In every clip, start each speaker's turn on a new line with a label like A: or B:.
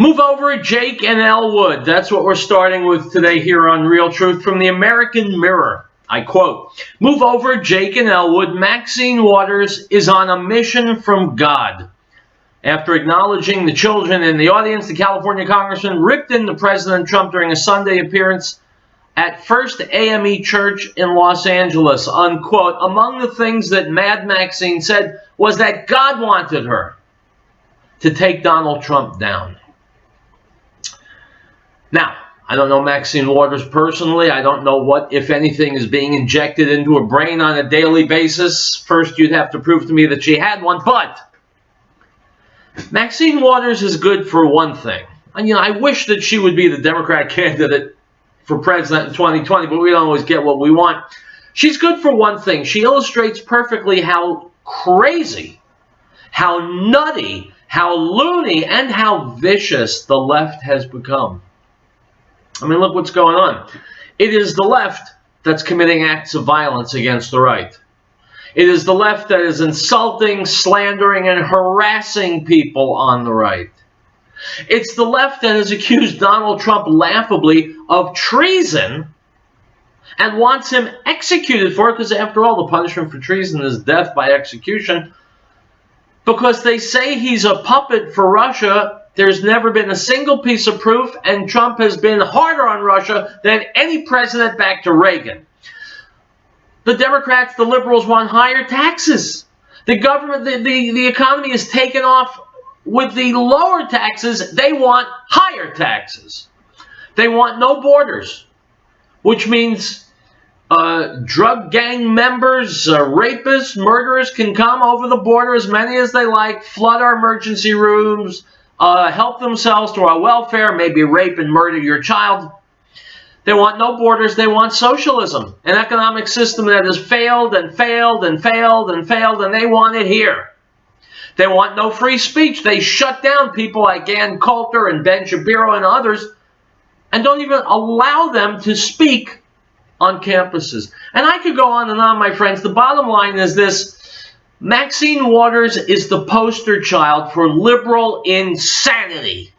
A: Move over, Jake and Elwood. That's what we're starting with today here on Real Truth from the American Mirror. I quote, "Move over, Jake and Elwood. Maxine Waters is on a mission from God." After acknowledging the children in the audience, the California congressman ripped into President Trump during a Sunday appearance at First AME Church in Los Angeles, unquote. Among the things that Mad Maxine said was that God wanted her to take Donald Trump down. Now, I don't know Maxine Waters personally. I don't know what, if anything, is being injected into her brain on a daily basis. First, you'd have to prove to me that she had one. But Maxine Waters is good for one thing. And, I wish that she would be the Democrat candidate for president in 2020, but we don't always get what we want. She's good for one thing. She illustrates perfectly how crazy, how nutty, how loony, and how vicious the left has become. I mean, look what's going on. It is the left that's committing acts of violence against the right. It is the left that is insulting, slandering, and harassing people on the right. It's the left that has accused Donald Trump laughably of treason and wants him executed for it, because after all, the punishment for treason is death by execution. Because they say he's a puppet for Russia. There's never been a single piece of proof, and Trump has been harder on Russia than any president back to Reagan. The Democrats, the liberals, want higher taxes. The government, the economy is taken off with the lower taxes. They want higher taxes. They want no borders, which means drug gang members, rapists, murderers can come over the border, as many as they like, flood our emergency rooms, help themselves to our welfare, maybe rape and murder your child. They want no borders. They want socialism, an economic system that has failed and failed and failed and failed, and they want it here. They want no free speech. They shut down people like Ann Coulter and Ben Shapiro and others and don't even allow them to speak on campuses. And I could go on and on, my friends. The bottom line is this. Maxine Waters is the poster child for liberal insanity.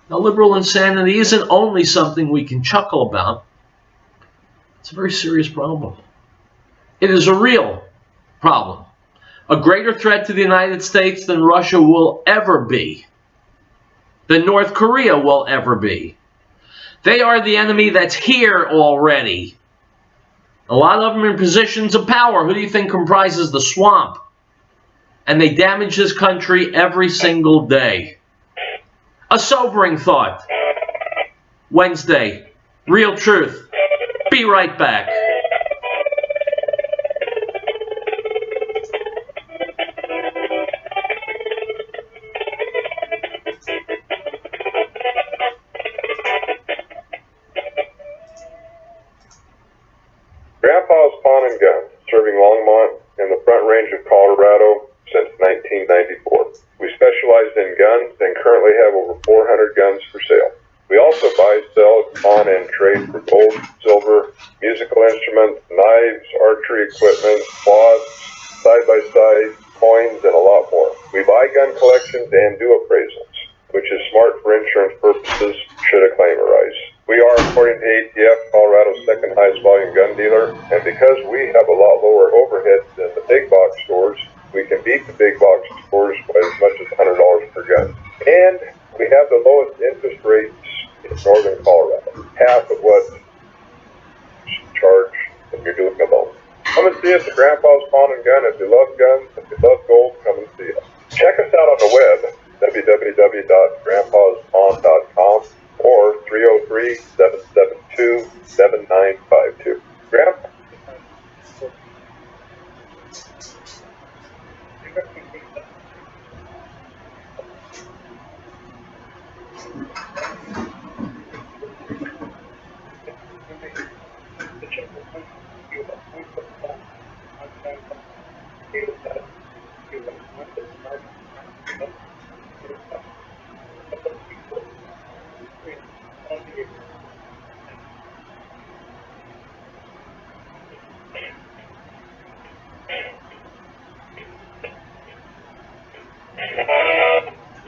A: Now, liberal insanity isn't only something we can chuckle about. It's a very serious problem. It is a real problem. A greater threat to the United States than Russia will ever be, than North Korea will ever be. They are the enemy that's here already. A lot of them in positions of power. Who do you think comprises the swamp? And they damage this country every single day. A sobering thought. Wednesday, Real Truth. Be right back.
B: Grandpa's Pawn and Gun, serving Longmont in the Front Range of Colorado since 1994. We specialize in guns and currently have over 400 guns for sale. We also buy, sell, pawn, and trade for gold, silver, musical instruments, knives, archery equipment, cloths, side-by-side, coins, and a lot more. We buy gun collections and do appraisals, which is smart for insurance purposes should a claim arise. We are, according to ATF, Colorado's second highest volume gun dealer, and because we have a lot lower overhead than the big box stores, we can beat the big box stores by as much as $100 per gun. And we have the lowest interest rates in northern Colorado, half of what you charge if you're doing a loan. Come and see us at Grandpa's Pawn and Gun. If you love guns, if you love gold, come and see us. Check us out on the web, www.grandpaspawn.com or 303-772-7952. Grandpa.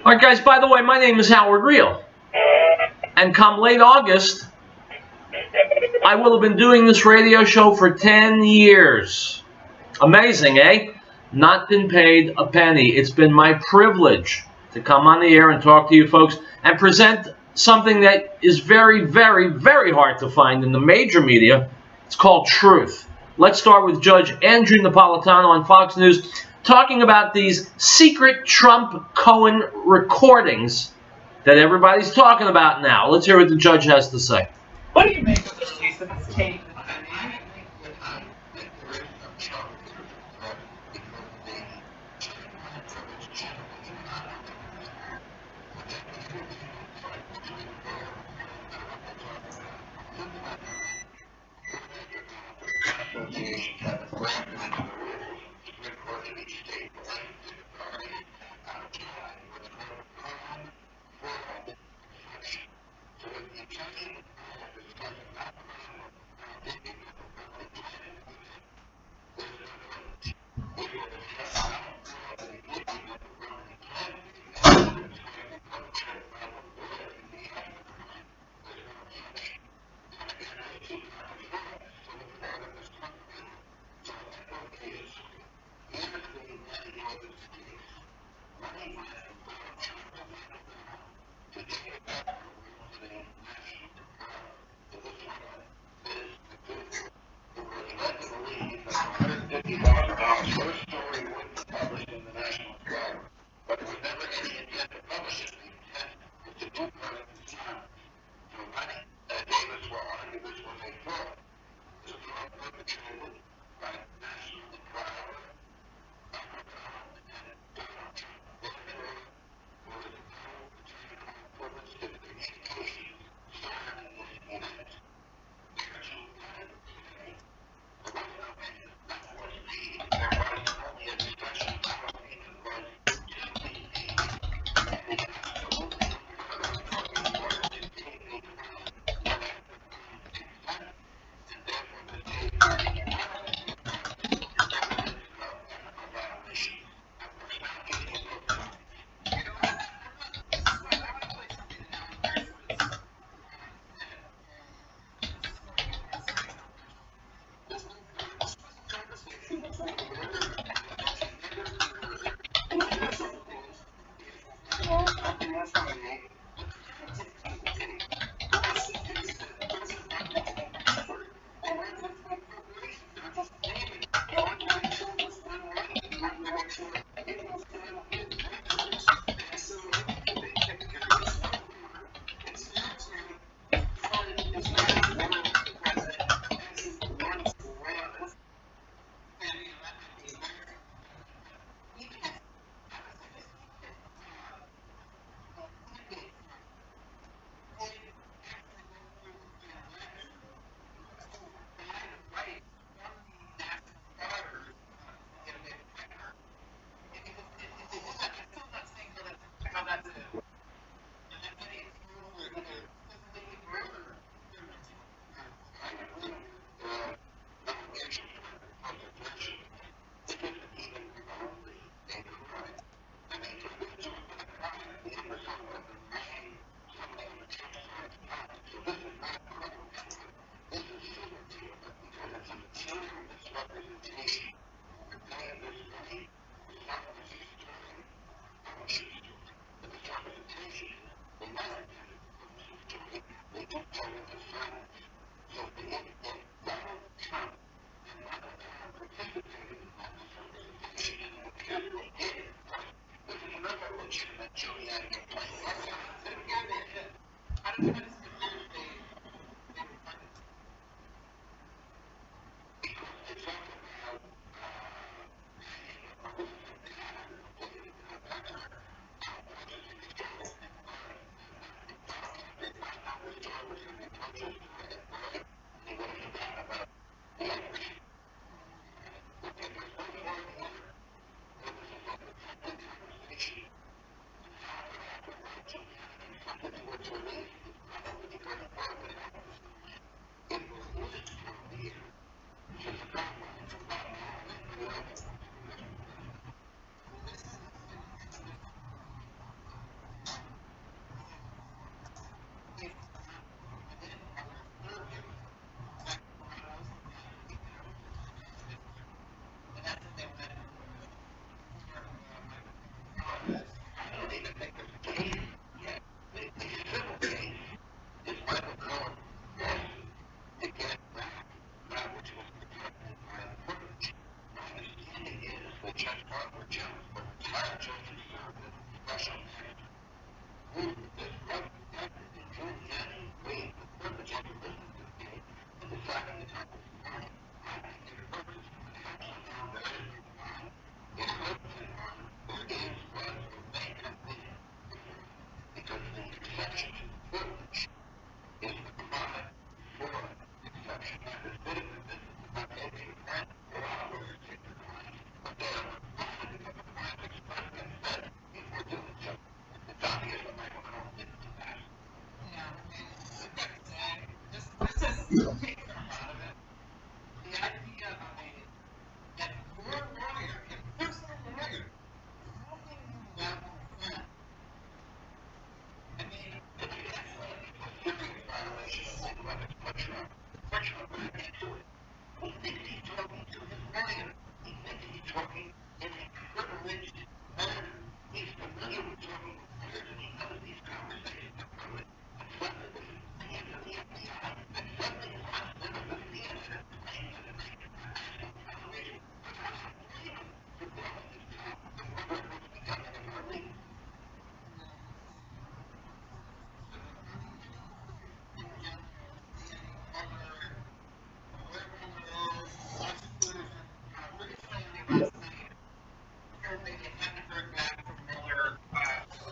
A: All right, guys, by the way, my name is Howard Riell. And come late August, I will have been doing this radio show for 10 years. Amazing, eh? Not been paid a penny. It's been my privilege to come on the air and talk to you folks and present something that is very, very, very hard to find in the major media. It's called truth. Let's start with Judge Andrew Napolitano on Fox News talking about these secret Trump-Cohen recordings that everybody's talking about now. Let's hear what the judge has to say.
C: What do you make of the release of this tape?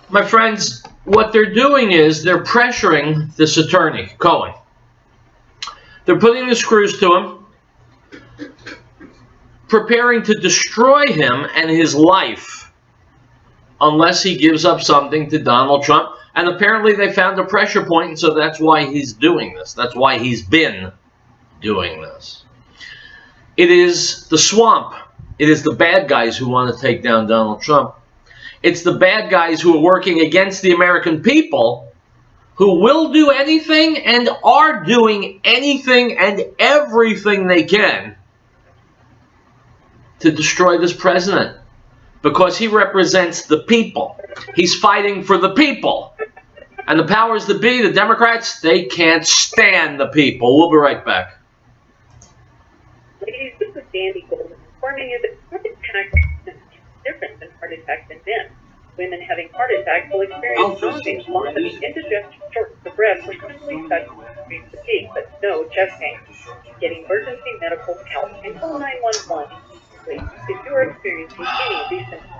A: My friends, what they're doing is they're pressuring this attorney, Cohen. They're putting the screws to him, preparing to destroy him and his life unless he gives up something to Donald Trump. And apparently they found a pressure point, and so that's why he's doing this. That's why he's been doing this. It is the swamp. It is the bad guys who want to take down Donald Trump. It's the bad guys who are working against the American people, who will do anything and are doing anything and everything they can to destroy this president, because he represents the people. He's fighting for the people. And the powers that be, the Democrats, they can't stand the people. We'll be right back.
D: Ladies, this is Dandy Golden informing you that heart attack is different than heart attacks in men. Women having heart attacks will experience nausea, vomiting, indigestion, shortness of breath, frequently such extreme fatigue, but no chest pain. Get emergency medical help and call 911. Please, if you are experiencing any of these symptoms,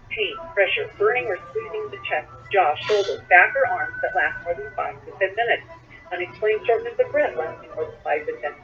D: pain, pressure, burning or squeezing the chest, jaw, shoulders, back or arms that last more than 5 to 10 minutes, unexplained shortness of breath lasting more than 5 to 10 minutes,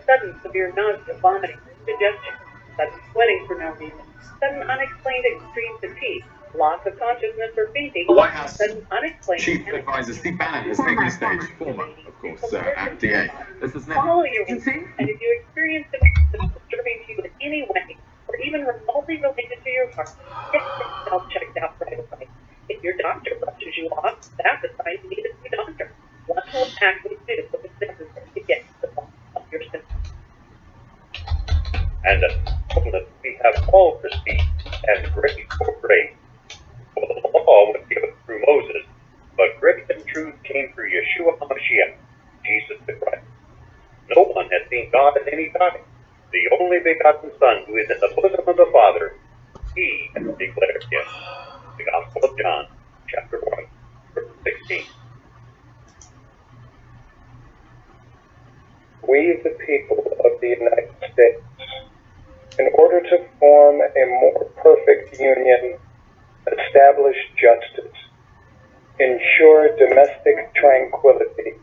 D: sudden severe nausea, vomiting, indigestion, sudden sweating for no reason, sudden unexplained extreme fatigue, loss of consciousness or fainting, sudden unexplained...
E: Chief Advisor Steve Bannon is taking stage, former, of course, FDA. This is now...
D: Follow your instinct, and if you experience symptoms disturbing to you in any way, or even remotely related to your heart, get yourself checked out right away. If your doctor brushes you off, that's a sign you need to see a doctor. What will actually do what is necessary to get to the bottom of your symptoms?
F: And at the moment we have all received and grace for grace. For the law was given through Moses, but grace and truth came through Yeshua HaMashiach, Jesus the Christ. No one has seen God at any time. The only begotten Son, who is in the bosom of the Father, he has declared him. The Gospel of John, chapter 1, verse 16.
B: We, the people of the United States, in order to form a more perfect union, establish justice, ensure domestic tranquility,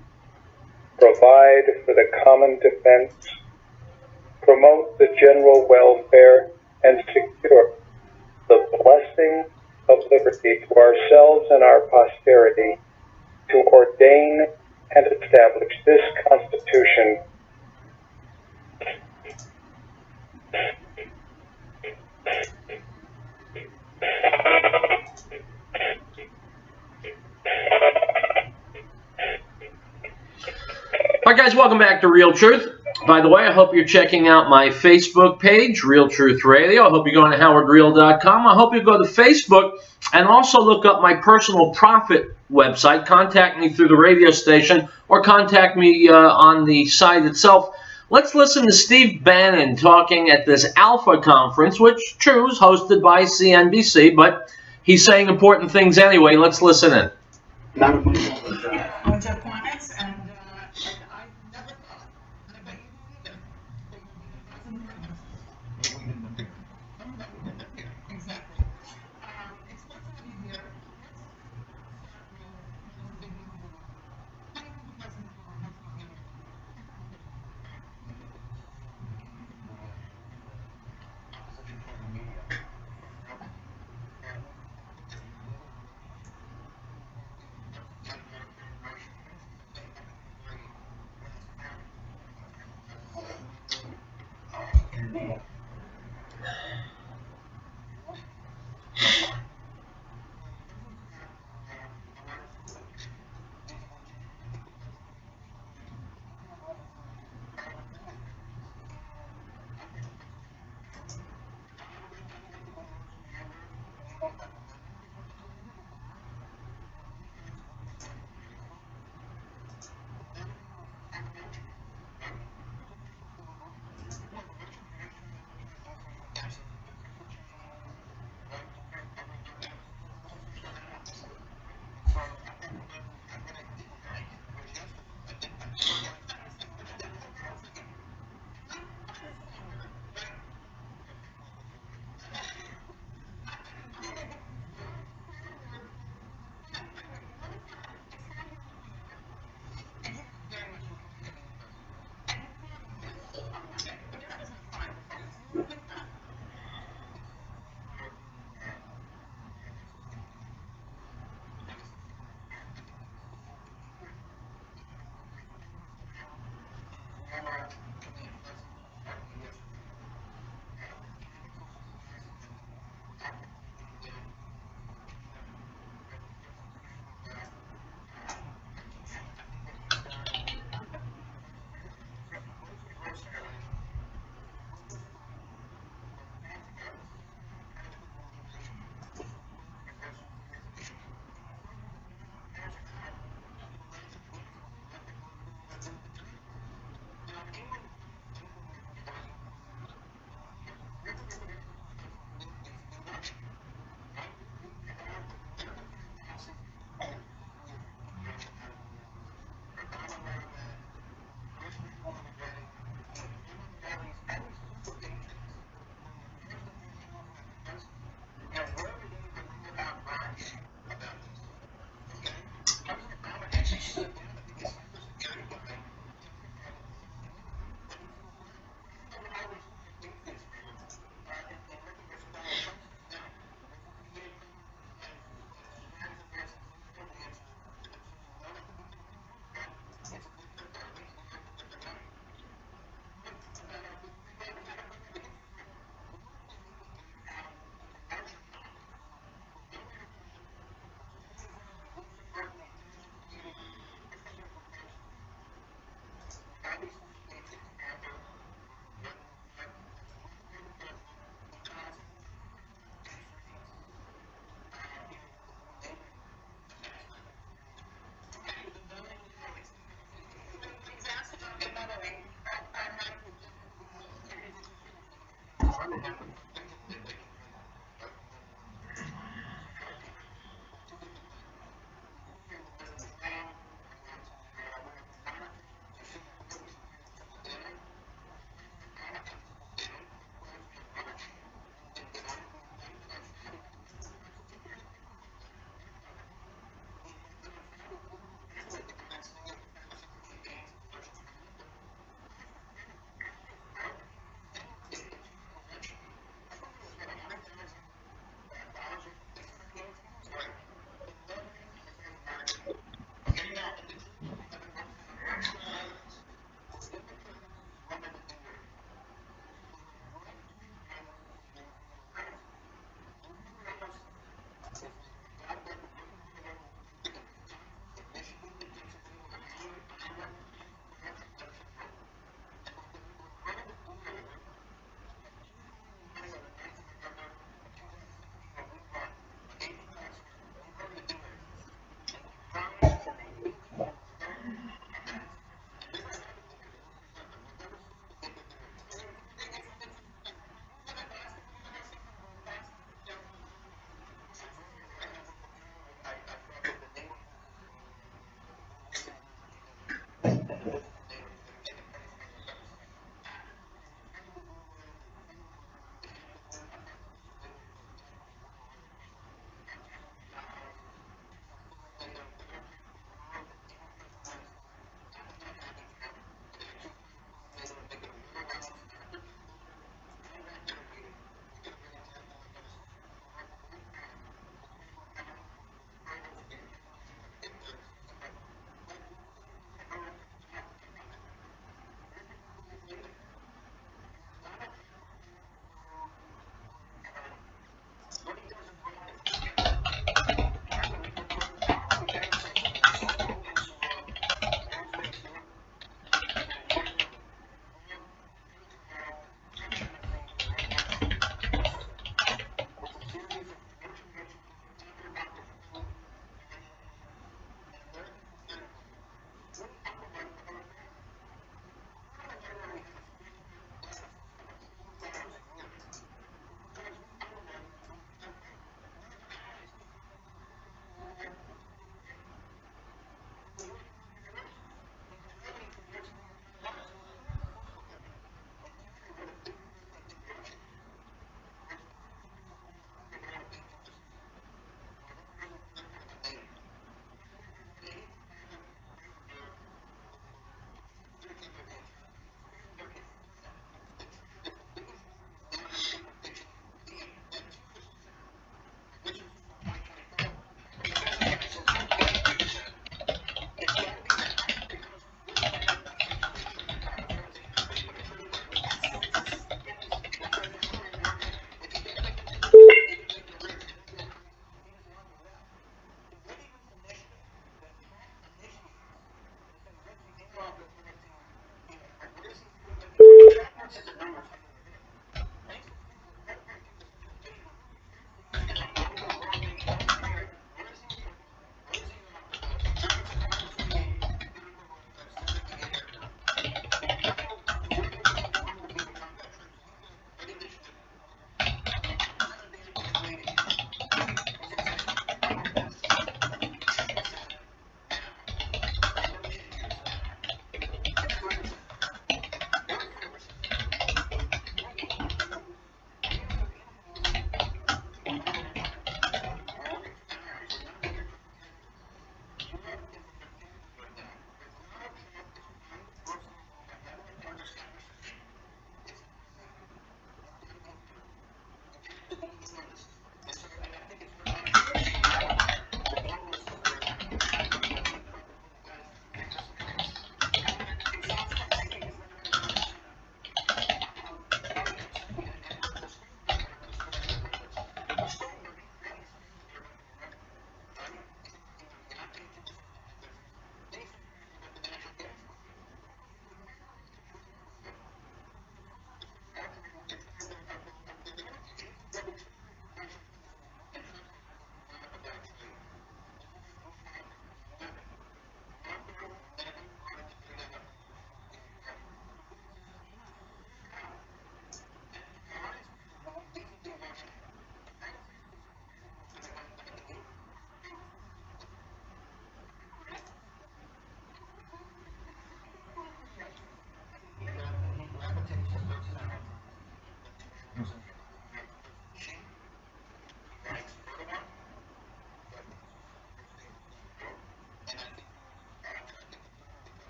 B: provide for the common defense, promote the general welfare, and secure the blessing of liberty to ourselves and our posterity, to ordain and establish this Constitution
A: All right, guys, welcome back to Real Truth. By the way, I hope you're checking out my Facebook page, Real Truth Radio. I hope you're going to howardreal.com. I hope you go to Facebook and also look up my personal profit website. Contact me through the radio station or contact me on the site itself. Let's listen to Steve Bannon talking at this Alpha conference, which, true, is hosted by CNBC, but he's saying important things anyway. Let's listen in.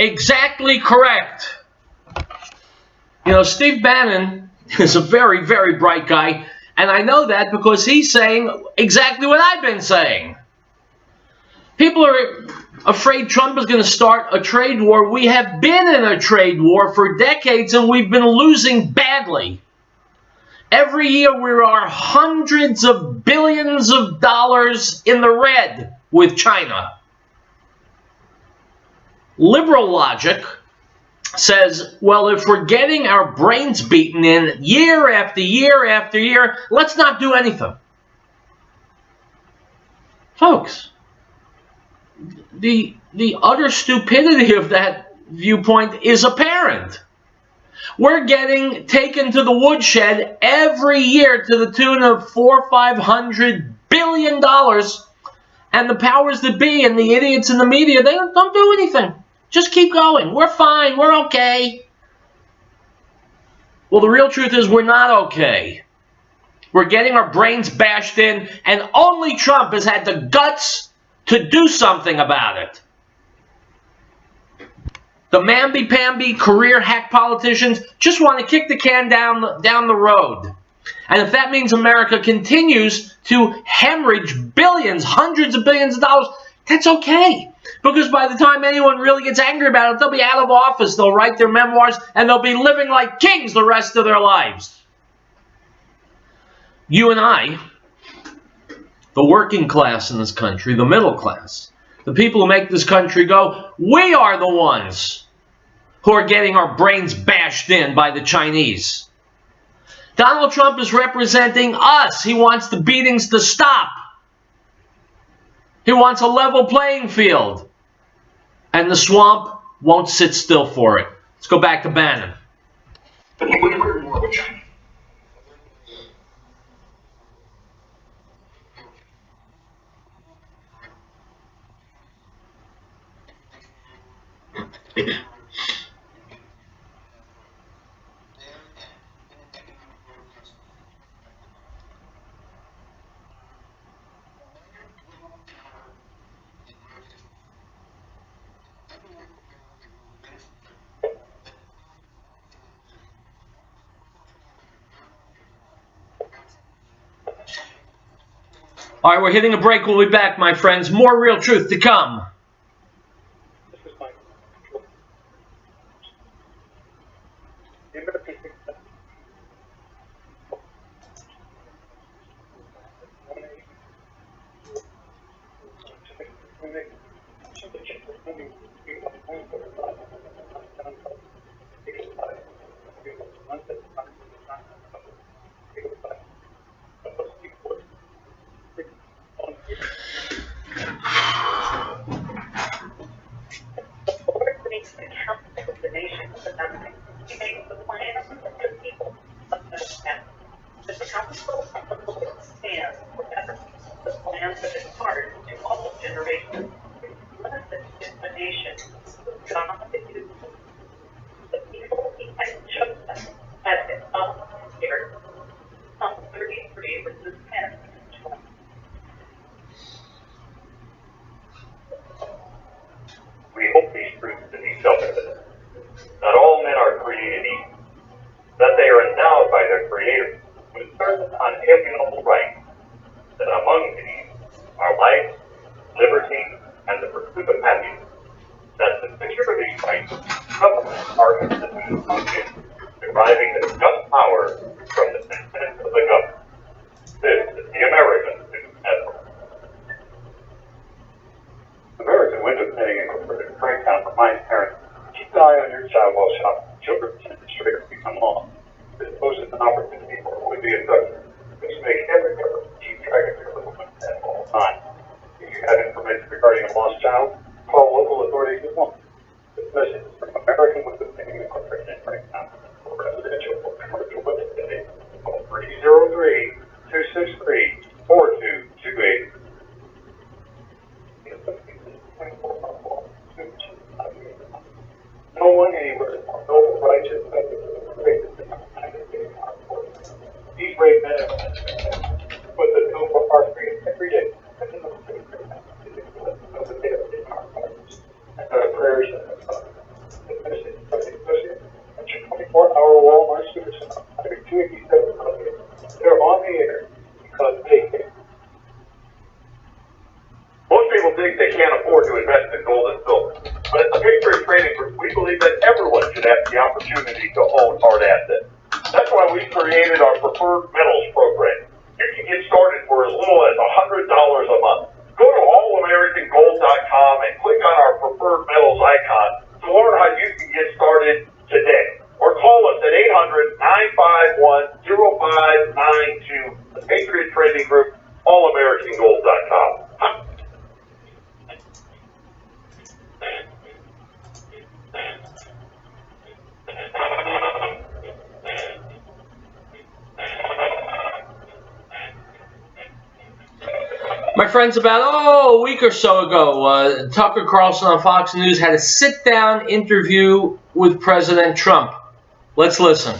A: Exactly correct. You know, Steve Bannon is a very, very bright guy, and I know that because he's saying exactly what I've been saying. People are afraid Trump is going to start a trade war. We have been in a trade war for decades, and we've been losing badly. Every year we are hundreds of billions of dollars in the red with China. Liberal logic says, well, if we're getting our brains beaten in year after year after year, let's not do anything. Folks, the utter stupidity of that viewpoint is apparent. We're getting taken to the woodshed every year to the tune of $400 or $500 billion, and the powers that be and the idiots in the media, they don't do anything. Just keep going. We're fine. We're okay. Well, the real truth is we're not okay. We're getting our brains bashed in, and only Trump has had the guts to do something about it. The mamby-pamby career hack politicians just want to kick the can down the road. And if that means America continues to hemorrhage billions, hundreds of billions of dollars, that's okay. Because by the time anyone really gets angry about it, they'll be out of office, they'll write their memoirs, and they'll be living like kings the rest of their lives. You and I, the working class in this country, the middle class, the people who make this country go, we are the ones who are getting our brains bashed in by the Chinese. Donald Trump is representing us. He wants the beatings to stop. He wants a level playing field. And the swamp won't sit still for it. Let's go back to Bannon. All right, we're hitting a break. We'll be back, my friends. More real truth to come.
F: We hope these truths to be self-evident. Not all men are created equal. That they are endowed by their Creator with certain unalienable rights. That among these are life, liberty, and the pursuit of happiness. That the secure of these rights supplement our constitutional function, deriving the just power from the sentence of the government. This is the American Student Network. American Window Cleaning Incorporated in Franktown reminds parents, keep an eye on your child while shopping. Children tend to stray or become lost. This poses an opportunity for who would be abducted. Please make every effort to keep track of your little one at all times. If you have information regarding a lost child, call local authorities at once. This message is from American Window Cleaning Incorporated in Franktown. For residential or commercial window cleaning, call 303-263-4228. No one anywhere is more noble, righteous, these great men put the doom for our freedom every day. And our prayers the opportunity to own hard assets. That's why we created our Preferred Metals program. You can get started for as little as $100 a month. Go to allamericangold.com and click on our Preferred Metals icon to learn how you can get started today. Or call us at 800-951-0592. The Patriot Trading Group, allamericangold.com.
A: My friends, about a week or so ago, Tucker Carlson on Fox News had a sit-down interview with President Trump. Let's listen.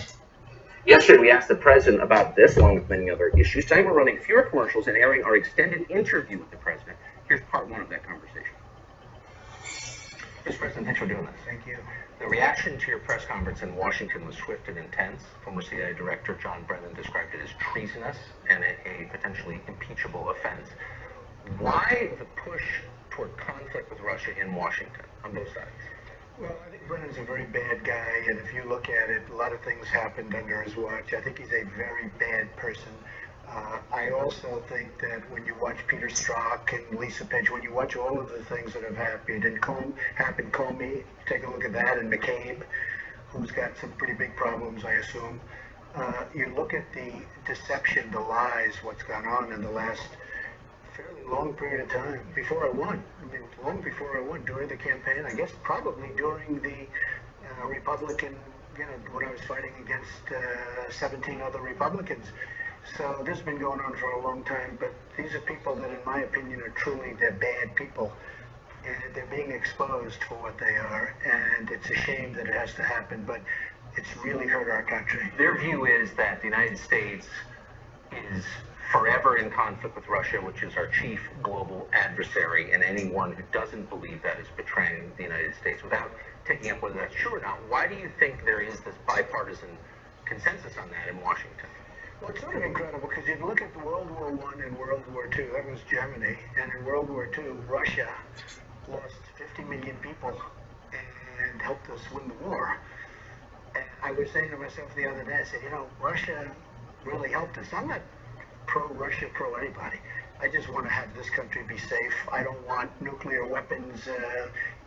G: Yesterday, we asked the president about this, along with many other issues. Tonight, we're running fewer commercials and airing our extended interview with the president. Here's part one of that conversation. Mr. President, thanks for doing this.
H: Thank you.
G: The reaction to your press conference in Washington was swift and intense. Former CIA Director John Brennan described it as treasonous and a potentially impeachable offense. Why the push toward conflict with Russia in Washington on both sides?
H: Well, I think Brennan's a very bad guy, and if you look at it, a lot of things happened under his watch. I think he's a very bad person. I also think that when you watch Peter Strzok and Lisa Page, when you watch all of the things that have happened, and Comey, take a look at that, and McCabe, who's got some pretty big problems, I assume. You look at the deception, the lies, what's gone on in the last fairly long period of time before I won. I mean, long before I won, during the campaign, I guess probably during the Republican, when I was fighting against 17 other Republicans. So this has been going on for a long time, but these are people that, in my opinion, are truly, they're bad people. And they're being exposed for what they are, and it's a shame that it has to happen, but it's really hurt our country.
G: Their view is that the United States is forever in conflict with Russia, which is our chief global adversary, and anyone who doesn't believe that is betraying the United States. Without taking up whether that's true or not, why do you think there is this bipartisan consensus on that in Washington?
H: Well, it's sort of incredible because you look at World War I and World War II, that was Germany, and in World War II, Russia lost 50 million people and helped us win the war. And I was saying to myself the other day, I said, Russia really helped us. I'm not pro-Russia, pro-anybody. I just want to have this country be safe. I don't want nuclear weapons,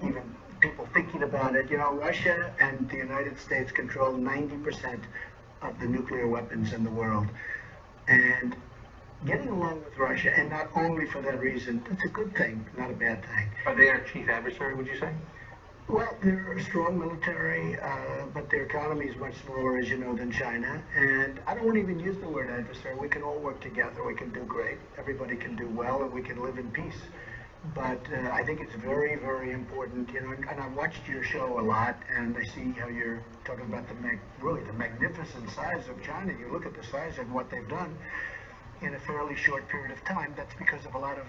H: even people thinking about it. Russia and the United States control 90% of the nuclear weapons in the world. And getting along with Russia, and not only for that reason, that's a good thing, not a bad thing.
G: Are they our chief adversary, would you say?
H: Well, they're a strong military, but their economy is much smaller, as you know, than China. And I don't want to even use the word adversary. We can all work together. We can do great. Everybody can do well, and we can live in peace. But I think it's very, very important, and I've watched your show a lot, and I see how you're talking about the magnificent size of China. You look at the size of what they've done in a fairly short period of time. That's because of a lot of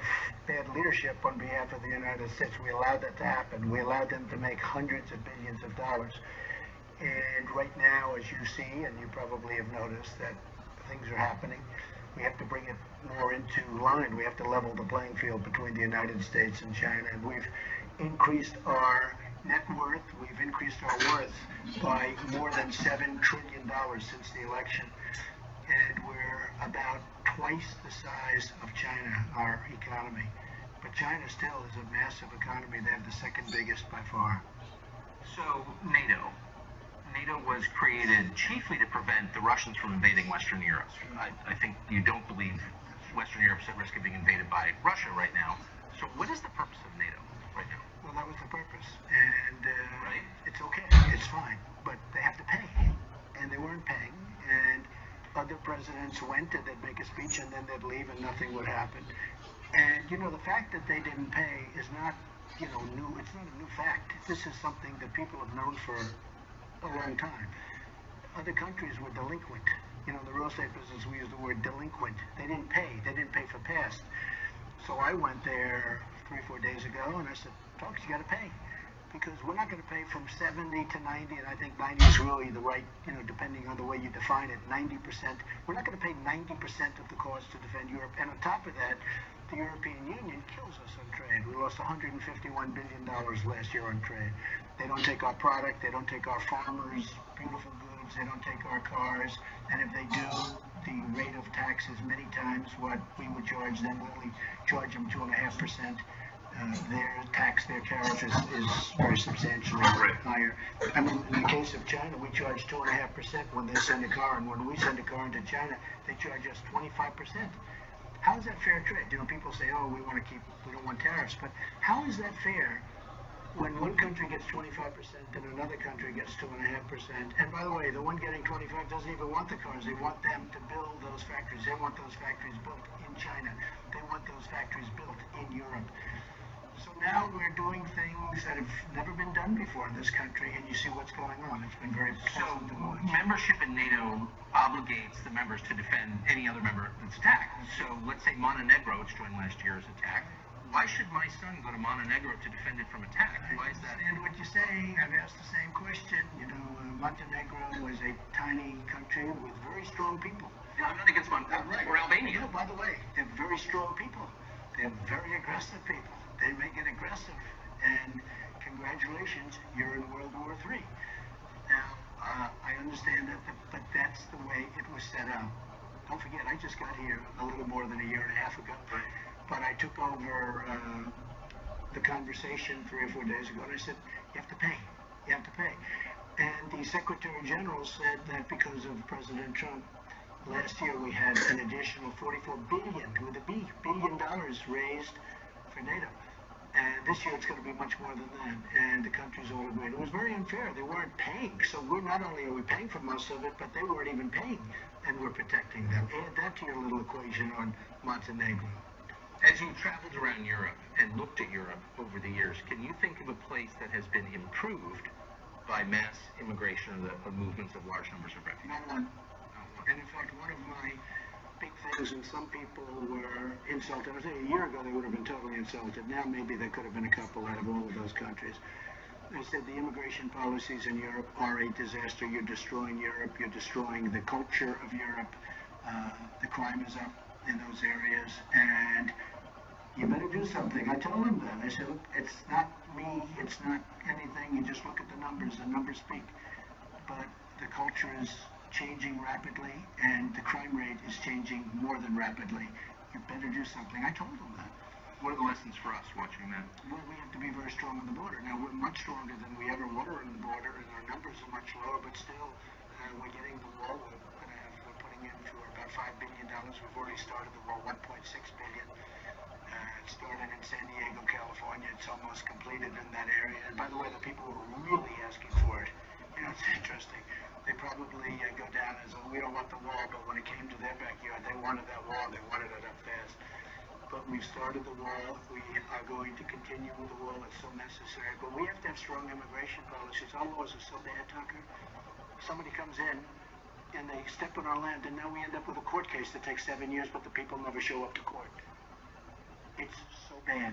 H: bad leadership on behalf of the United States. We allowed that to happen. We allowed them to make hundreds of billions of dollars. And right now, as you see, and you probably have noticed, that things are happening. We have to bring it more into line. We have to level the playing field between the United States and China. And we've increased our net worth. We've increased our worth by more than $7 trillion since the election. And we're about twice the size of China, our economy. But China still is a massive economy. They have the second biggest by far.
G: So, NATO was created chiefly to prevent the Russians from invading Western Europe. I think you don't believe Western Europe's at risk of being invaded by Russia right now. So what is the purpose of NATO right now?
H: Well, that was the purpose. And
G: right?
H: It's okay. It's fine. But they have to pay. And they weren't paying. And other presidents went and they'd make a speech and then they'd leave and nothing would happen. And, the fact that they didn't pay is not, new. It's not a new fact. This is something that people have known for a long time. Other countries were delinquent. In the real estate business, we use the word delinquent. They didn't pay. They didn't pay for past. So I went there 3-4 days ago and I said, folks, you got to pay. Because we're not going to pay from 70 to 90, and I think 90 is really the right, depending on the way you define it, 90%. We're not going to pay 90% of the cost to defend Europe. And on top of that, the European Union kills us on trade. We lost $151 billion last year on trade. They don't take our product, they don't take our farmers' beautiful goods, they don't take our cars, and if they do, the rate of tax is many times what we would charge them. We only charge them 2.5%. Their tax, their tariff is very substantially higher. I mean, in the case of China, we charge 2.5% when they send a car, and when we send a car into China, they charge us 25%. How is that fair trade? You know, people say, oh, we don't want tariffs, but how is that fair when one country gets 25% and another country gets 2.5%? And by the way, the one getting 25 doesn't even want the cars. They want them to build those factories. They want those factories built in China. They want those factories built in Europe. So now we're doing things that have never been done before in this country, and you see what's going on. It's been very pleasant to watch.
G: Membership in NATO obligates the members to defend any other member that's attacked. So let's say Montenegro, which joined last year, is attacked. Why should my son go to Montenegro to defend it from attack? Why is that?
H: And what you say, I've asked the same question. You know, Montenegro is a tiny country with very strong people.
G: Yeah, I'm not against Montenegro or Albania.
H: No, by the way, they're very strong people. They're very aggressive people. They make it aggressive, and congratulations, you're in World War III. Now, I understand that, but that's the way it was set up. Don't forget, I just got here a little more than a year and a half ago, but I took over the conversation 3 or 4 days ago, and I said, you have to pay. You have to pay. And the Secretary General said that because of President Trump, last year we had an additional $44 billion, with a B, $billion raised for NATO. And this year it's going to be much more than that, and the countries all agreed. It was very unfair. They weren't paying, so we're not only are we paying for most of it, but they weren't even paying, and we're protecting them. Add that to your little equation on Montenegro.
G: As you traveled around Europe and looked at Europe over the years, can you think of a place that has been improved by mass immigration or the movements of large numbers of refugees?
H: Not one. And in fact, one of my big things, and some people were insulted. I say a year ago they would have been totally insulted. Now maybe there could have been a couple out of all of those countries. I said the immigration policies in Europe are a disaster. You're destroying Europe. You're destroying the culture of Europe. The crime is up in those areas, and you better do something. I told them that. I said, look, it's not me. It's not anything. You just look at the numbers. The numbers speak. But the culture is changing rapidly, and the crime rate is changing more than rapidly. You better do something. I told them that.
G: What are the lessons for us watching that?
H: Well, we have to be very strong on the border. Now, we're much stronger than we ever were on the border, and our numbers are much lower, but still, we're getting the wall. We're putting in for about $5 billion. We've already started the wall, $1.6 billion. It started in San Diego, California. It's almost completed in that area. And by the way, the people were really asking for it. You know, it's interesting. They probably go down as, oh, we don't want the wall, but when it came to their backyard, they wanted that wall. They wanted it up fast. But we've started the wall. We are going to continue with the wall. It's so necessary. But we have to have strong immigration policies. Our laws are so bad, Tucker. Somebody comes in, and they step on our land, and now we end up with a court case that takes 7 years, but the people never show up to court. It's so bad.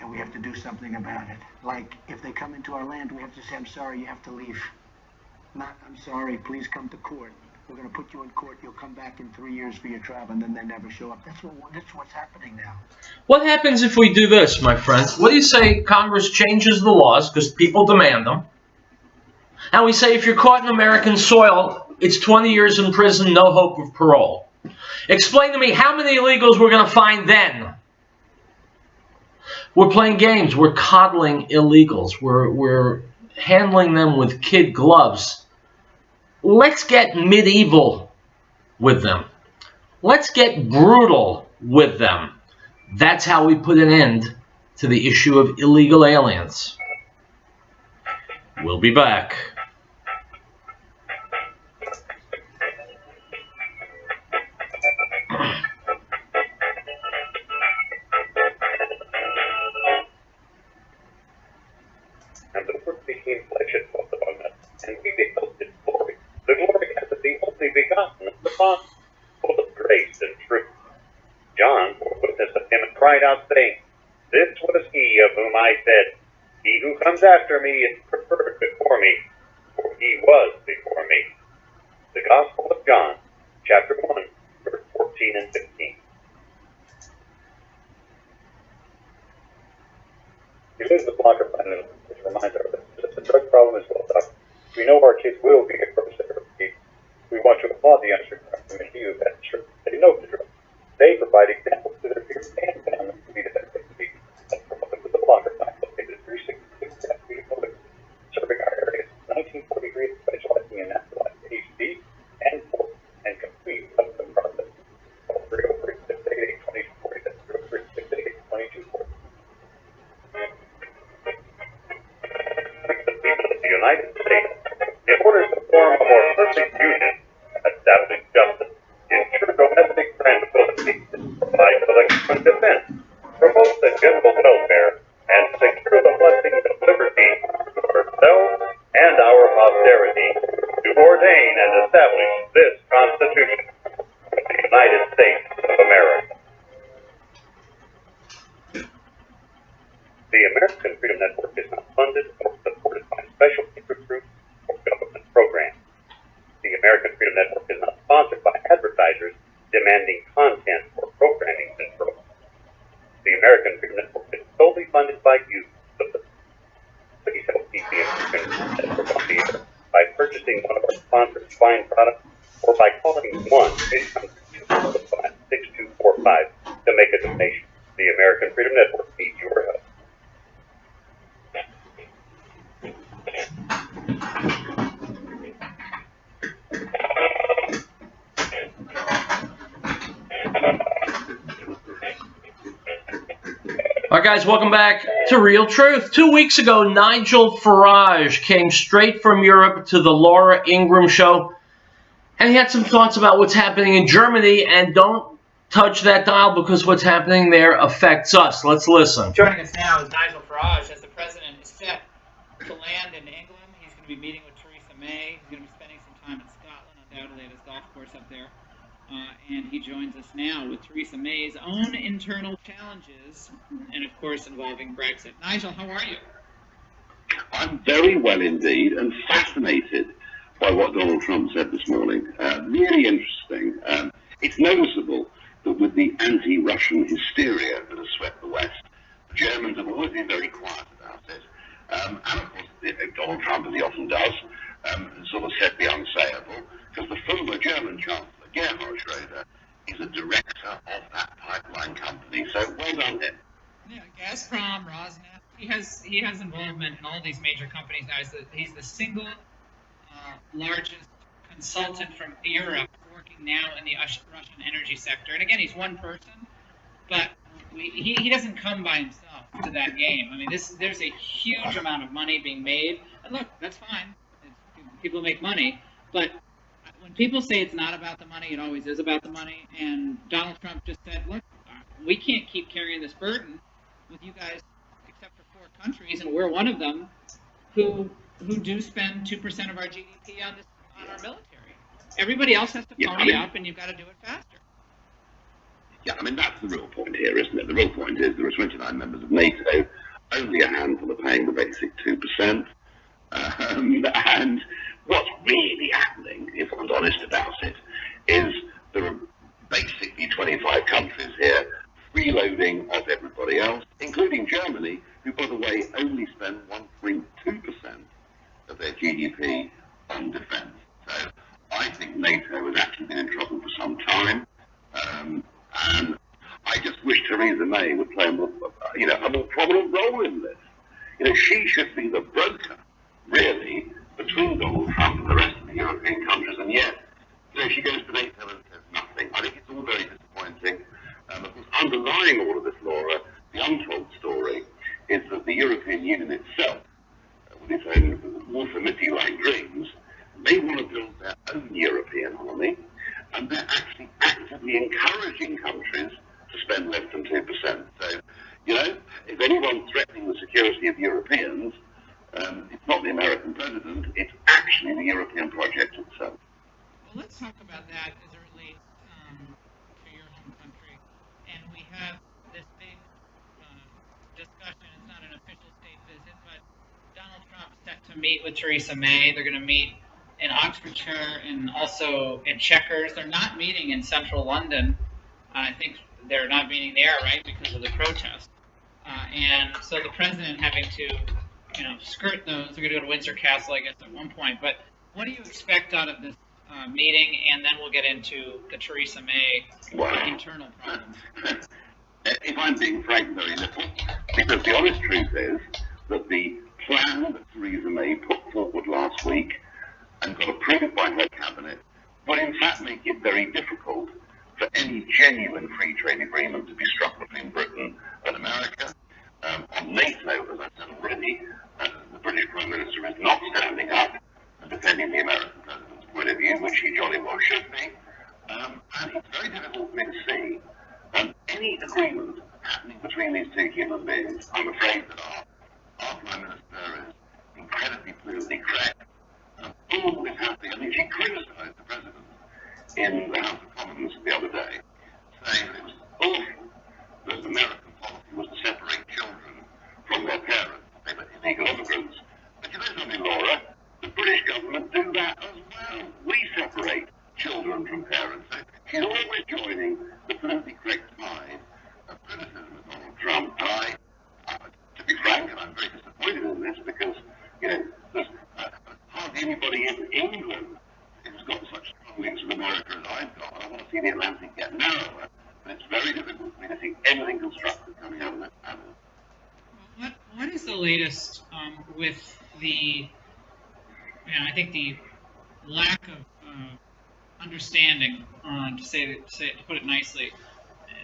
H: And we have to do something about it. Like, if they come into our land, we have to say, I'm sorry, you have to leave. Not, I'm sorry, please come to court. We're going to put you in court. You'll come back in 3 years for your trial, and then they never show up. That's what's happening now.
A: What happens if we do this, my friends? What do you say Congress changes the laws because people demand them? And we say if you're caught in American soil, it's 20 years in prison, no hope of parole. Explain to me how many illegals we're going to find then. We're playing games. We're coddling illegals. We're handling them with kid gloves. Let's get medieval with them. Let's get brutal with them. That's how we put an end to the issue of illegal aliens. We'll be back.
F: And the Word became flesh and dwelt among us, and we beheld his glory, the glory as of the only begotten of the Father, full of grace and truth. John bore witness of him and cried out, saying, This was he of whom I said, He who comes after me is preferred before me, for he was before me. The Gospel of John, chapter 1, verse 14 and 15. We live the blocker plan, which reminds our listeners that the drug problem is well documented. We know our kids will be approached at repeat. We want to applaud the underserved community who have they know the drug. They provide examples to their peers and families to be the best they can be. That's promoted with the blocker plan located at 366 serving our areas since 1943, specializing in naturalized HD and pork and complete custom process. Call 303-688-2240. That's 303-688-2240. The United States, in order to form a more perfect union, establish justice, ensure domestic tranquility, provide collective defense, promote the general welfare, and secure the blessings of liberty to ourselves and our posterity, to ordain and establish this Constitution of the United States of America. The American Freedom Network is not funded or supported by special interest groups or government programs. The American Freedom Network is not sponsored by advertisers demanding content or programming control. The American Freedom Network is solely funded by you, the listeners. Please help keep the American Freedom Network on the air by purchasing one of our sponsors' fine products or by calling 1-800-245-6245 to make a donation. The American Freedom Network needs your help.
A: All right, guys, welcome back to Real Truth. 2 weeks ago, Nigel Farage came straight from Europe to the Laura Ingraham show, and he had some thoughts about what's happening in Germany, and don't touch that dial because what's happening there affects us. Let's listen.
C: Joining us now is Nigel Farage, as the president is set to land in England. He's going to be meeting with Theresa May. He's going to be spending some time in Scotland, undoubtedly at his golf course up there. And he joins us now with Theresa May's own internal challenges, and of course involving Brexit. Nigel, how are you?
I: I'm very well indeed, and fascinated by what Donald Trump said this morning. Really interesting. It's noticeable that with the anti-Russian hysteria that has swept the West, the Germans have always been very quiet about it. And of course, Donald Trump, as he often does, sort of said the unsayable, because the former German Chancellor, Gerhard Schroeder, is a director of that pipeline company. So well done him.
C: Yeah, Gazprom, Rosneft. He has involvement in all these major companies now. He's the single largest consultant from Europe working now in the Russian energy sector. And again, he's one person, but he doesn't come by himself to that game. I mean, there's a huge amount of money being made. And look, that's fine. People make money, but when people say it's not about the money, it always is about the money. And Donald Trump just said, look, we can't keep carrying this burden with you guys, except for 4 countries, and we're one of them, who do spend 2% of our GDP on our military. Everybody else has to pony up, and you've got to do it faster.
I: Yeah, I mean, that's the real point here, isn't it? The real point is there are 29 members of NATO, only a handful are paying the basic 2%. And what's really happening, if one's honest about it, is there are basically 25 countries here freeloading off everybody else, including Germany, who, by the way, only spend 1.2% of their GDP on defence. So I think NATO has actually been in trouble for some time, and I just wish Theresa May would play a more prominent role in this. She should be the broker, really, between Donald Trump and the rest of the European countries, and yet, she goes to NATO and says nothing. I think it's all very disappointing. Of course, underlying all of this, Laura, the untold story is that the European Union itself, with its own water mythy-like dreams, they want to build their own European army, and they're actually actively encouraging countries to spend less than 2%. So, if anyone's threatening the security of Europeans, it's not the American president, it's actually the European project itself.
C: Well, let's talk about that as it relates to your home country. And we have this big discussion. It's not an official state visit, but Donald Trump is set to meet with Theresa May. They're going to meet in Oxfordshire and also in Chequers. They're not meeting in central London. I think they're not meeting there, right, because of the protest. and so the president having to, skirt those. They're going to go to Windsor Castle, I guess, at one point. But what do you expect out of this meeting? And then we'll get into the Theresa May internal problems.
I: If I'm being frank, very little, because the honest truth is that the plan that Theresa May put forward last week and got approved by her cabinet would in fact make it very difficult for any genuine free trade agreement to be struck between Britain and America. On NATO, as I've said already, the British Prime Minister is not standing up and defending the American President's point of view, which he jolly well should be. And it's very difficult for me to see any agreement happening between these two human beings. I'm afraid that our Prime Minister is incredibly politically correct. All this happening, I mean, she criticised the President in the House of Commons the other day, saying that it was awful that American policy was to separate children from their parents, they were illegal immigrants. But you know something, Laura, the British government do that as well. We separate children from parents. So she's always joining the politically correct side of criticism of Donald Trump. And to be frank, and I'm very disappointed in this because, there's hardly anybody in England who's got such strong links with America as I've got. I want to see the Atlantic get narrower, but it's very difficult for me to see anything constructive coming out of this panel.
C: What is the latest with the, I think the lack of understanding, to put it nicely,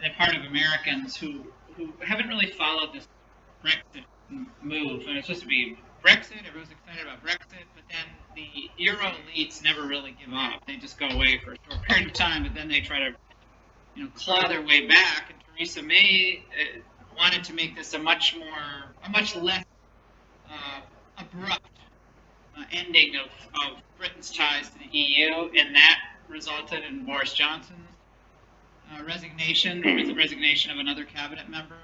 C: the part of Americans who haven't really followed this Brexit move, and it's supposed to be Brexit, everyone's excited about Brexit, but then the Euro elites never really give up. They just go away for a short period of time, but then they try to, claw their way back. And Theresa May wanted to make this a much less abrupt ending of Britain's ties to the EU, and that resulted in Boris Johnson's resignation, the resignation of another cabinet member.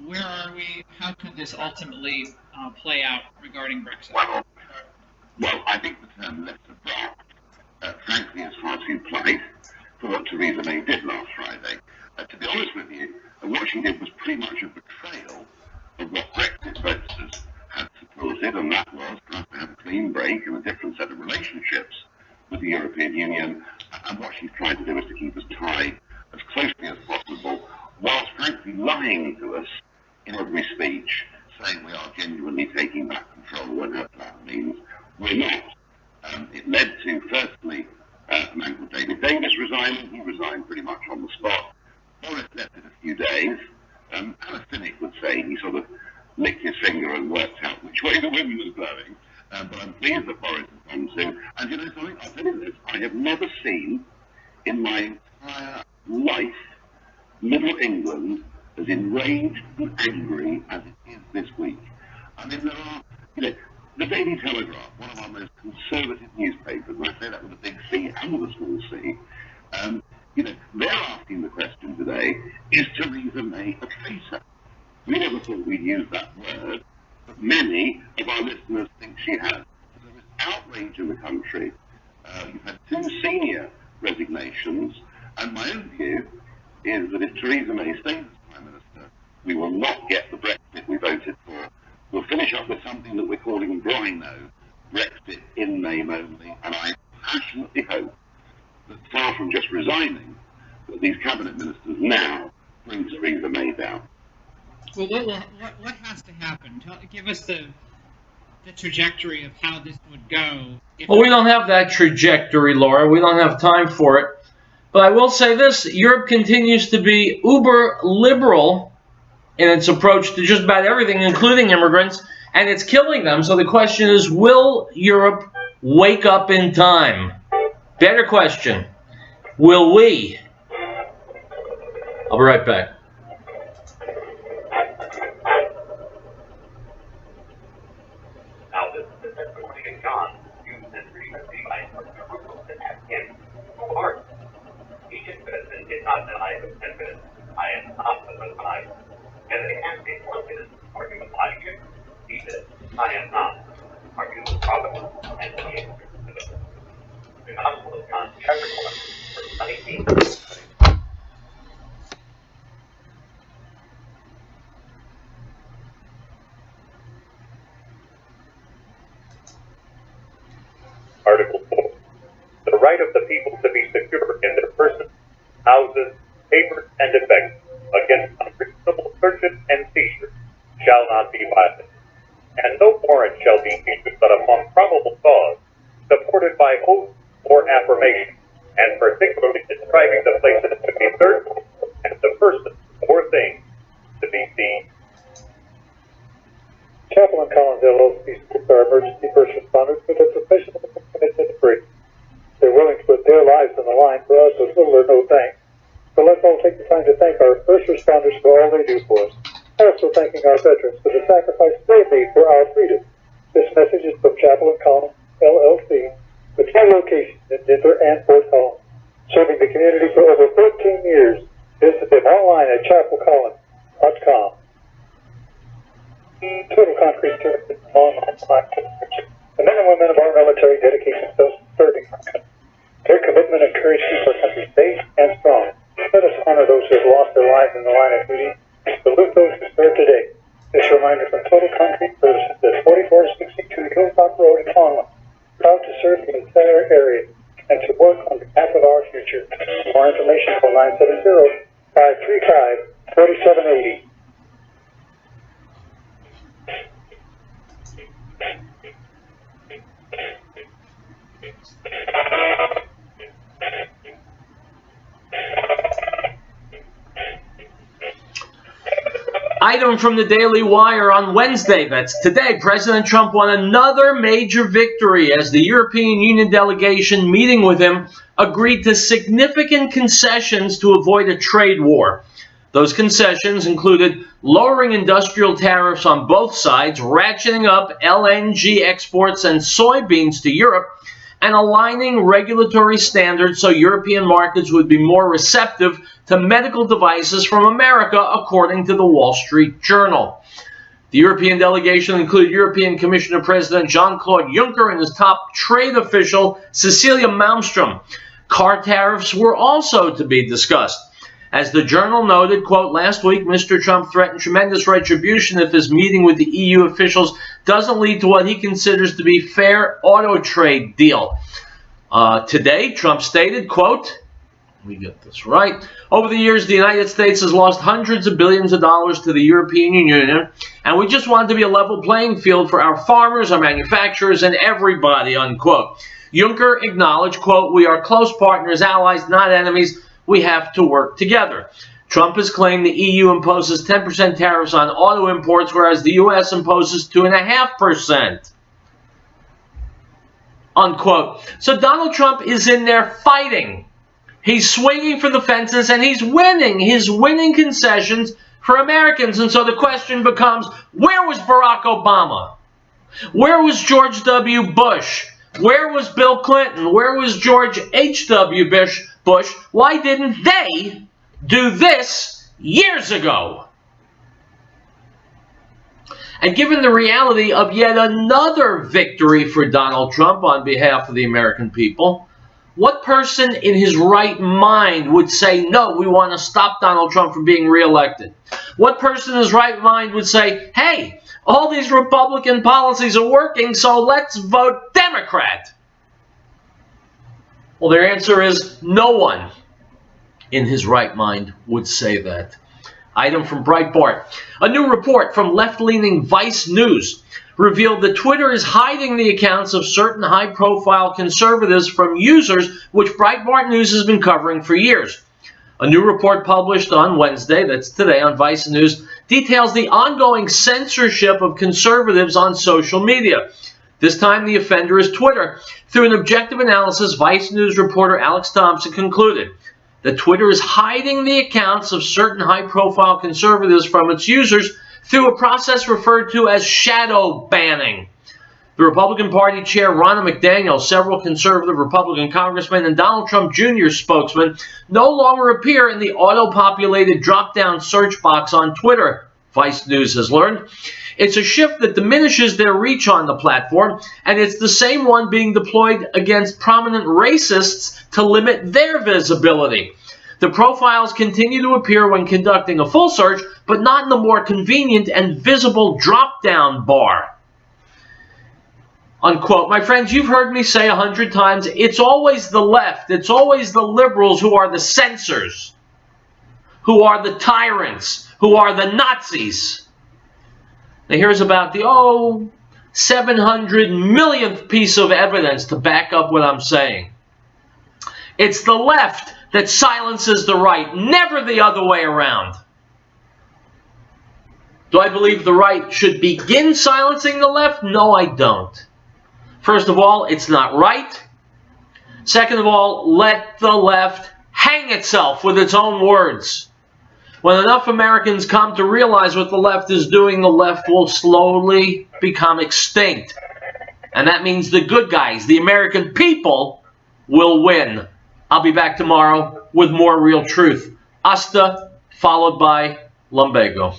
C: Where are we? How could this ultimately play out regarding Brexit?
I: Well, I think the term less abrupt, frankly, is far too polite for what Theresa May did last Friday. To be honest with you, what she did was pretty much a betrayal of what Brexit voters had supported, and that was for us to have a clean break and a different set of relationships with the European Union. And what she's trying to do is to keep us tied as closely as possible, whilst frankly lying to us in every speech, saying we are genuinely taking back control when her plan means we're not. It led to, firstly, a man called David Davis resigning. He resigned pretty much on the spot. Boris left it a few days. And a cynic would say he sort of licked his finger and worked out which way the wind was blowing. But I'm pleased that Boris has gone soon. And you know something? I'll tell you this. I have never seen in my entire life Middle England as enraged and angry as it is this week. I mean, there are, the Daily Telegraph, one of our most conservative newspapers, and I say that with a big C and with a small c, they're asking the question today, is Theresa May a traitor? We never thought we'd use that word, but many of our listeners think she has. So there is outrage in the country. You've had two senior resignations, and my own view is that if Theresa May stays as Prime Minister, we will not get the Brexit we voted for. We'll finish up with something that we're calling Brino, Brexit in name only, and I passionately hope that far from just resigning, that these cabinet ministers now bring Theresa May down.
C: Well, what has to happen? Give us the trajectory of how this would go.
A: Well, we don't have that trajectory, Laura. We don't have time for it. But I will say this, Europe continues to be uber liberal in its approach to just about everything, including immigrants, and it's killing them. So the question is, will Europe wake up in time? Better question, will we? I'll be right back.
F: Now, this is according to John, used in recently by in part. Each citizen did not deny the benefits. I am not the Messiah. And they asked me, what is argument logic? He said, I am not. Argument providence and the The Gospel of John, chapter 1, verse 19. right of the people to be secure in their persons, houses, papers, and effects against unreasonable searches and seizures shall not be violated, and no warrant shall be issued but upon probable cause, supported by oath or affirmation, and particularly describing the places to be searched and the persons or things to be seen.
J: Chapel and Collins LLC supports our emergency first responders with a professional commitment to free. They're willing to put their lives on the line for us with little or no thanks. So let's all take the time to thank our first responders for all they do for us. And also thanking our veterans for the sacrifice they made for our freedom. This message is from Chapel and Collins LLC, with 2 locations in Denver and Fort Collins, serving the community for over 14 years. Visit them online at chapelcollins.com. Total Concrete Services online. The men and women of our military dedicate themselves to serving our country. Their commitment and courage keep our country safe and strong. Let us honor those who have lost their lives in the line of duty and salute those who serve today. This reminder from Total Concrete Services at 4462 Hilltop Road in Conway. Proud to serve the entire area and to work on behalf of our future. For more information, call 970-535-4780.
A: Item from the Daily Wire on Wednesday, that's today, President Trump won another major victory as the European Union delegation meeting with him agreed to significant concessions to avoid a trade war. Those concessions included lowering industrial tariffs on both sides, ratcheting up LNG exports and soybeans to Europe, and aligning regulatory standards so European markets would be more receptive to medical devices from America, according to the Wall Street Journal. The European delegation included European Commissioner President Jean-Claude Juncker and his top trade official, Cecilia Malmström. Car tariffs were also to be discussed. As the Journal noted, quote, last week, Mr. Trump threatened tremendous retribution if his meeting with the EU officials doesn't lead to what he considers to be fair auto trade deal. Today, Trump stated, quote, let me get this right, over the years, the United States has lost hundreds of billions of dollars to the European Union, and we just want to be a level playing field for our farmers, our manufacturers, and everybody, unquote. Juncker acknowledged, quote, we are close partners, allies, not enemies. We have to work together. Trump has claimed the EU imposes 10% tariffs on auto imports, whereas the U.S. imposes 2.5%. Unquote. So Donald Trump is in there fighting. He's swinging for the fences, and he's winning. He's winning concessions for Americans. And so the question becomes, where was Barack Obama? Where was George W. Bush? Where was Bill Clinton? Where was George H.W. Bush? Why didn't they do this years ago? And given the reality of yet another victory for Donald Trump on behalf of the American people, what person in his right mind would say, no, we want to stop Donald Trump from being reelected? What person in his right mind would say, hey, all these Republican policies are working, so let's vote Democrat? Well, their answer is no one in his right mind would say that. Item from Breitbart. A new report from left-leaning Vice News revealed that Twitter is hiding the accounts of certain high-profile conservatives from users, which Breitbart News has been covering for years. A new report published on Wednesday, that's today on Vice News, details the ongoing censorship of conservatives on social media. This time the offender is Twitter. Through an objective analysis, Vice News reporter Alex Thompson concluded that Twitter is hiding the accounts of certain high-profile conservatives from its users through a process referred to as shadow banning. The Republican Party chair, Ronna McDaniel, several conservative Republican congressmen, and Donald Trump Jr. spokesman no longer appear in the auto-populated drop-down search box on Twitter, Vice News has learned. It's a shift that diminishes their reach on the platform, and it's the same one being deployed against prominent racists to limit their visibility. The profiles continue to appear when conducting a full search, but not in the more convenient and visible drop-down bar. unquote. My friends, you've heard me say 100 times, it's always the left, it's always the liberals who are the censors, who are the tyrants, who are the Nazis. Now here's about the, 700 millionth piece of evidence to back up what I'm saying. It's the left that silences the right, never the other way around. Do I believe the right should begin silencing the left? No, I don't. First of all, it's not right. Second of all, let the left hang itself with its own words. When enough Americans come to realize what the left is doing, the left will slowly become extinct. And that means the good guys, the American people, will win. I'll be back tomorrow with more real truth. Hasta, followed by lumbago.